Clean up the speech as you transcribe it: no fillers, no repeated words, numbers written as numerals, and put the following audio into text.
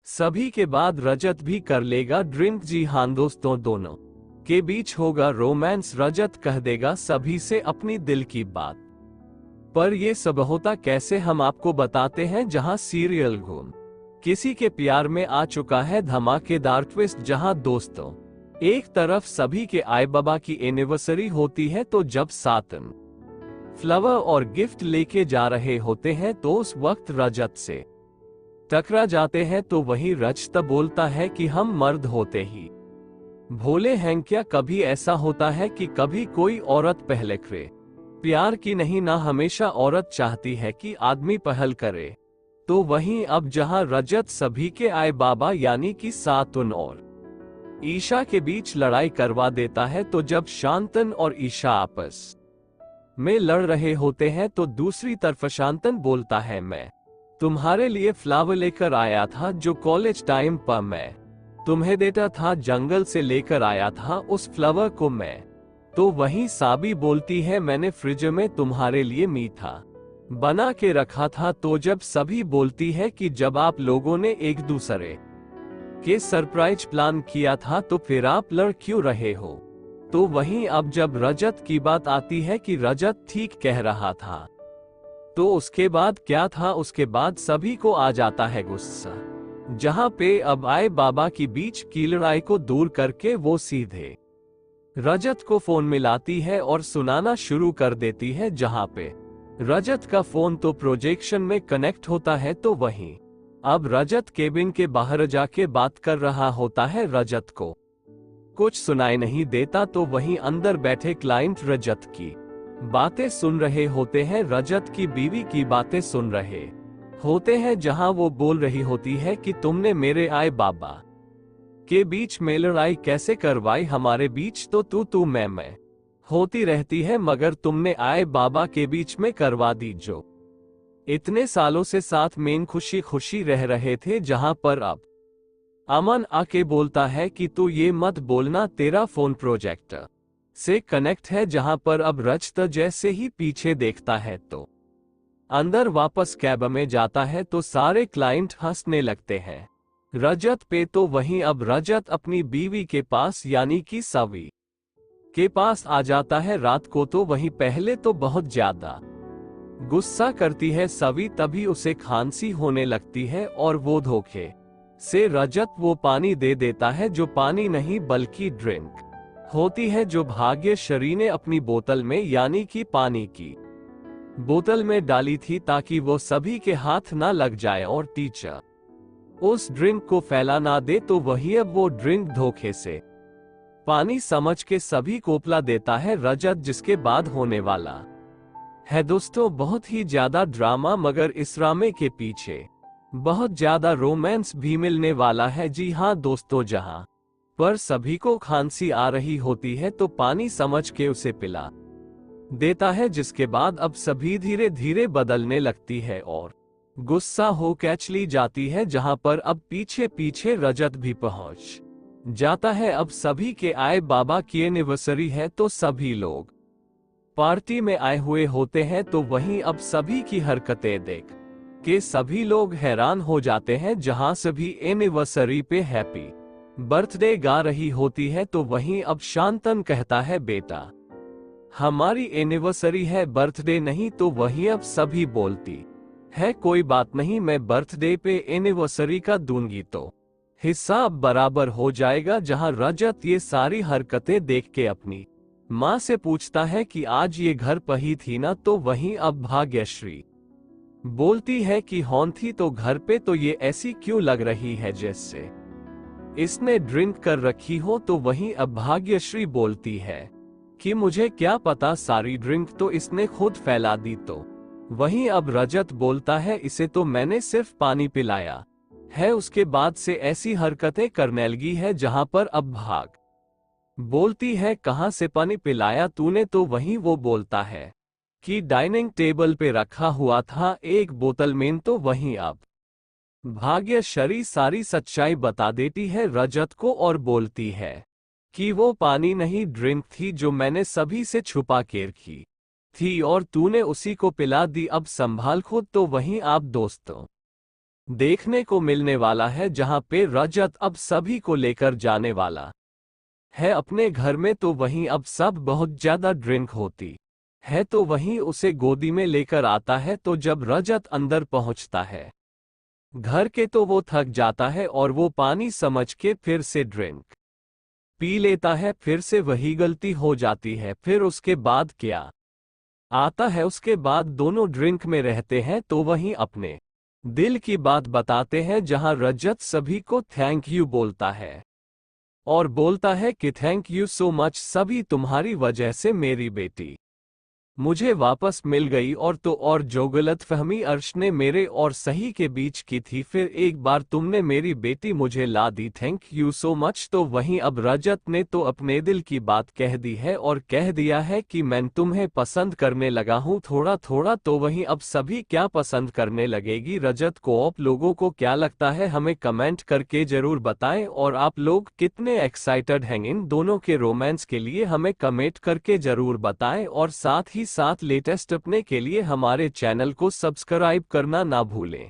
सभी के बाद रजत भी कर लेगा ड्रिंक। जी हाँ दोस्तों, दोनों के बीच होगा रोमांस। रजत कह देगा सभी से अपनी दिल की बात। पर ये सब होता कैसे, हम आपको बताते हैं। जहां सीरियल घूम किसी के प्यार में आ चुका है, धमाकेदार ट्विस्ट। जहां दोस्तों एक तरफ सभी के आई बाबा की एनिवर्सरी होती है, तो जब सातन फ्लावर और गिफ्ट लेके जा रहे होते हैं तो उस वक्त रजत से टकरा जाते हैं। तो वही रजत बोलता है कि हम मर्द होते ही भोले हैं क्या, कभी ऐसा होता है कि कभी कोई औरत पहले करे प्यार की नहीं ना, हमेशा औरत चाहती है कि आदमी पहल करे। तो वहीं अब जहां रजत सभी के आए बाबा यानी कि सातन और ईशा के बीच लड़ाई करवा देता है, तो जब शांतन और ईशा आपस में लड़ रहे होते हैं तो दूसरी तरफ शांतन बोलता है, मैं तुम्हारे लिए फ्लावर लेकर आया था जो कॉलेज टाइम पर मैं तुम्हें देता था, जंगल से लेकर आया था उस फ्लावर को मैं। तो वहीं साबी बोलती है, मैंने फ्रिज में तुम्हारे लिए मीठा बना के रखा था। तो जब सभी बोलती है कि जब आप लोगों ने एक दूसरे के सरप्राइज प्लान किया था तो फिर आप लड़ क्यों रहे हो। तो वहीं अब जब रजत की बात आती है कि रजत ठीक कह रहा था, तो उसके बाद क्या था, उसके बाद सभी को आ जाता है गुस्सा। जहां पे अब आए बाबा की बीच की लड़ाई को दूर करके वो सीधे रजत को फोन मिलाती है और सुनाना शुरू कर देती है। जहां पे रजत का फोन तो प्रोजेक्शन में कनेक्ट होता है, तो वहीं अब रजत केबिन के बाहर जाके बात कर रहा होता है। रजत को कुछ सुनाई नहीं देता, तो वहीं अंदर बैठे क्लाइंट रजत की बातें सुन रहे होते हैं, रजत की बीवी की बातें सुन रहे होते हैं। जहां वो बोल रही होती है कि तुमने मेरे आए बाबा के बीच में लड़ाई कैसे करवाई, हमारे बीच तो तू मैं होती रहती है, मगर तुमने आए बाबा के बीच में करवा दी जो इतने सालों से साथ में खुशी खुशी रह रहे थे। जहां पर अब अमन आके बोलता है कि तू ये मत बोलना, तेरा फोन प्रोजेक्टर से कनेक्ट है। जहां पर अब रजत जैसे ही पीछे देखता है तो अंदर वापस कैब में जाता है, तो सारे क्लाइंट हंसने लगते हैं रजत पे। तो वहीं अब रजत अपनी बीवी के पास यानी कि सवी के पास आ जाता है रात को। तो वहीं पहले तो बहुत ज्यादा गुस्सा करती है सवी, तभी उसे खांसी होने लगती है और वो धोखे से रजत वो पानी दे देता है, जो पानी नहीं बल्कि ड्रिंक होती है, जो भाग्यश्री ने अपनी बोतल में यानी कि पानी की बोतल में डाली थी ताकि वो सभी के हाथ ना लग जाए और टीचर उस ड्रिंक को फैला ना दे। तो वही अब वो ड्रिंक धोखे से पानी समझ के सभी को पिला देता है रजत, जिसके बाद होने वाला है दोस्तों बहुत ही ज्यादा ड्रामा, मगर इस ड्रामे के पीछे बहुत ज्यादा रोमांस भी मिलने वाला है। जी हाँ दोस्तों, जहां पर सभी को खांसी आ रही होती है तो पानी समझ के उसे पिला देता है, जिसके बाद अब सभी धीरे धीरे बदलने लगती है और गुस्सा हो के चली जाती है। जहां पर अब पीछे पीछे रजत भी पहुंच जाता है। अब सभी के आए बाबा की एनिवर्सरी है, तो सभी लोग पार्टी में आए हुए होते हैं। तो वहीं अब सभी की हरकतें देख के सभी लोग हैरान हो जाते हैं। जहां सभी एनिवर्सरी पे हैप्पी बर्थडे गा रही होती है, तो वहीं अब शांतन कहता है, बेटा हमारी एनिवर्सरी है, बर्थडे नहीं। तो वहीं अब सभी बोलती है, कोई बात नहीं, मैं बर्थडे पे एनिवर्सरी का दूंगी तो हिसाब बराबर हो जाएगा। जहां रजत ये सारी हरकतें देख के अपनी माँ से पूछता है कि आज ये घर पर ही थी ना। तो वहीं अब भाग्यश्री बोलती है कि हॉन थी तो घर पे, तो ये ऐसी क्यों लग रही है जैसे इसने ड्रिंक कर रखी हो। तो वहीं अब भाग्यश्री बोलती है कि मुझे क्या पता, सारी ड्रिंक तो इसने खुद फैला दी। तो वहीं अब रजत बोलता है, इसे तो मैंने सिर्फ पानी पिलाया है, उसके बाद से ऐसी हरकतें करने लगी है। जहां पर अब भाग बोलती है, कहां से पानी पिलाया तूने। तो वहीं वो बोलता है कि डाइनिंग टेबल पे रखा हुआ था एक बोतल में। तो वहीं अब भाग्यश्री सारी सच्चाई बता देती है रजत को और बोलती है कि वो पानी नहीं ड्रिंक थी, जो मैंने सभी से छुपा के रखी थी और तूने उसी को पिला दी, अब संभाल खुद। तो वहीं आप दोस्तों देखने को मिलने वाला है, जहां पे रजत अब सभी को लेकर जाने वाला है अपने घर में। तो वहीं अब सब बहुत ज्यादा ड्रिंक होती है, तो वहीं उसे गोदी में लेकर आता है। तो जब रजत अंदर पहुंचता है घर के, तो वो थक जाता है और वो पानी समझ के फिर से ड्रिंक पी लेता है। फिर से वही गलती हो जाती है। फिर उसके बाद क्या आता है, उसके बाद दोनों ड्रिंक में रहते हैं, तो वहीं अपने दिल की बात बताते हैं, जहां रजत सभी को थैंक यू बोलता है और बोलता है कि थैंक यू सो मच, सभी तुम्हारी वजह से मेरी बेटी मुझे वापस मिल गई। और तो और जो गलतफहमी अर्श ने मेरे और सही के बीच की थी, फिर एक बार तुमने मेरी बेटी मुझे ला दी, थैंक यू सो मच। तो वहीं अब रजत ने तो अपने दिल की बात कह दी है और कह दिया है कि मैं तुम्हें पसंद करने लगा हूं थोड़ा थोड़ा। तो वहीं अब सभी क्या पसंद करने लगेगी रजत को? आप लोगों को क्या लगता है, हमें कमेंट करके जरूर बताएं। और आप लोग कितने एक्साइटेड हैं इन दोनों के रोमांस के लिए, हमें कमेंट करके जरूर बताएं। और साथ ही साथ लेटेस्ट अपने के लिए हमारे चैनल को सब्सक्राइब करना ना भूलें।